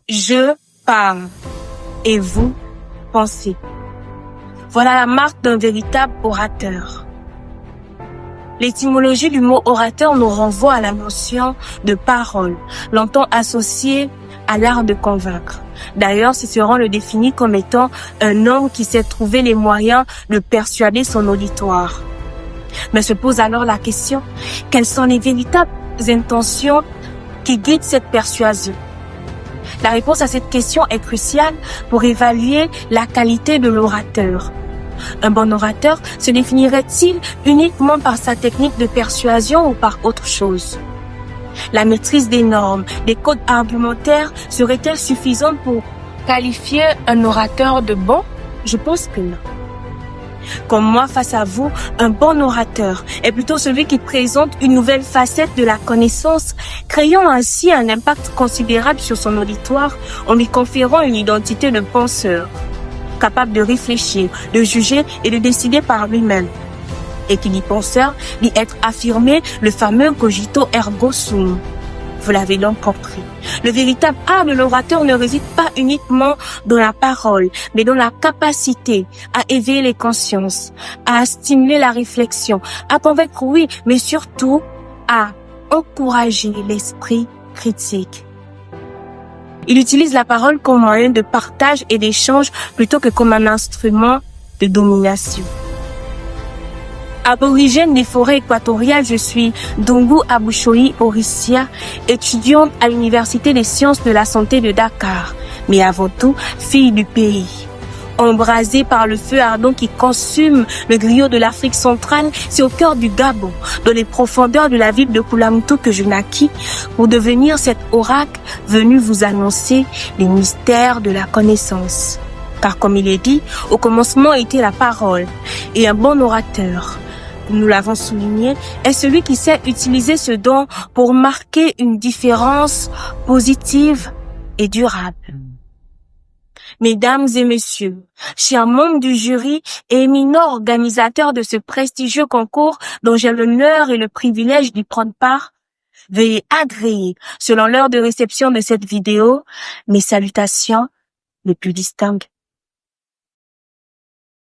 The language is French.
Je parle et vous pensez. Voilà la marque d'un véritable orateur. L'étymologie du mot orateur nous renvoie à la notion de parole, longtemps associée à l'art de convaincre. D'ailleurs, Cicéron le définit comme étant un homme qui sait trouver les moyens de persuader son auditoire. Mais se pose alors la question, quelles sont les véritables intentions qui guident cette persuasion? La réponse à cette question est cruciale pour évaluer la qualité de l'orateur. Un bon orateur se définirait-il uniquement par sa technique de persuasion ou par autre chose? La maîtrise des normes, des codes argumentaires serait-elle suffisante pour qualifier un orateur de bon? Je pense que non. Comme moi face à vous, un bon orateur est plutôt celui qui présente une nouvelle facette de la connaissance, créant ainsi un impact considérable sur son auditoire en lui conférant une identité de penseur, capable de réfléchir, de juger et de décider par lui-même. Et qui dit penseur, dit être affirmé le fameux cogito ergo sum. Vous l'avez donc compris. Le véritable art de l'orateur ne réside pas uniquement dans la parole, mais dans la capacité à éveiller les consciences, à stimuler la réflexion, à convaincre, oui, mais surtout à encourager l'esprit critique. Il utilise la parole comme moyen de partage et d'échange plutôt que comme un instrument de domination. Aborigène des forêts équatoriales, je suis Dongu Abouchoyi Orissia, étudiante à l'Université des sciences de la santé de Dakar, mais avant tout, fille du pays. Embrasée par le feu ardent qui consume le griot de l'Afrique centrale, c'est au cœur du Gabon, dans les profondeurs de la ville de Koulamoutou que je naquis, pour devenir cet oracle venu vous annoncer les mystères de la connaissance. Car comme il est dit, au commencement était la parole, et un bon orateur, nous l'avons souligné, est celui qui sait utiliser ce don pour marquer une différence positive et durable. Mesdames et messieurs, chers membres du jury et éminents organisateurs de ce prestigieux concours dont j'ai l'honneur et le privilège d'y prendre part, veuillez agréer, selon l'heure de réception de cette vidéo, mes salutations les plus distinctes.